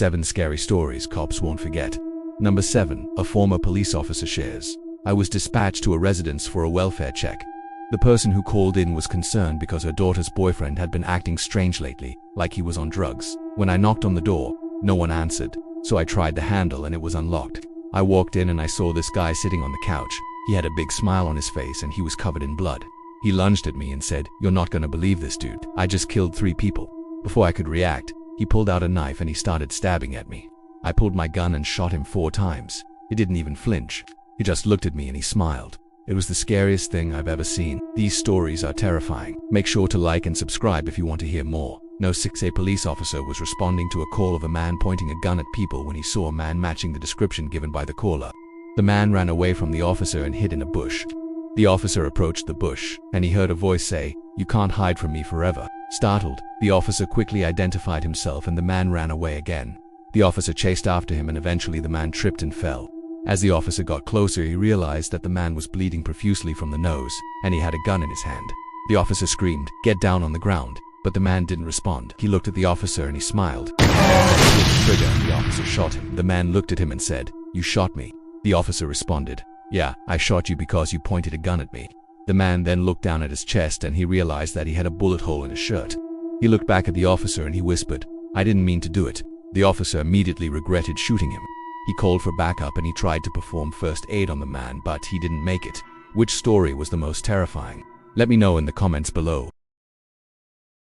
7 scary stories cops won't forget. Number 7. A former police officer shares. I was dispatched to a residence for a welfare check. The person who called in was concerned because her daughter's boyfriend had been acting strange lately, like he was on drugs. When I knocked on the door, no one answered, so I tried the handle and it was unlocked. I walked in and I saw this guy sitting on the couch. He had a big smile on his face and he was covered in blood. He lunged at me and said, "You're not gonna believe this, dude. I just killed 3 people." Before I could react, he pulled out a knife and he started stabbing at me. I pulled my gun and shot him 4 times. He didn't even flinch. He just looked at me and he smiled. It was the scariest thing I've ever seen. These stories are terrifying. Make sure to like and subscribe if you want to hear more. No 6A police officer was responding to a call of a man pointing a gun at people when he saw a man matching the description given by the caller. The man ran away from the officer and hid in a bush. The officer approached the bush, and he heard a voice say, "You can't hide from me forever." Startled, the officer quickly identified himself and the man ran away again. The officer chased after him and eventually the man tripped and fell. As the officer got closer, he realized that the man was bleeding profusely from the nose, and he had a gun in his hand. The officer screamed, "Get down on the ground," but the man didn't respond. He looked at the officer and he smiled. He pulled the trigger and the officer shot him. The man looked at him and said, "You shot me." The officer responded, "Yeah, I shot you because you pointed a gun at me." The man then looked down at his chest and he realized that he had a bullet hole in his shirt. He looked back at the officer and he whispered, "I didn't mean to do it." The officer immediately regretted shooting him. He called for backup and he tried to perform first aid on the man, but he didn't make it. Which story was the most terrifying? Let me know in the comments below.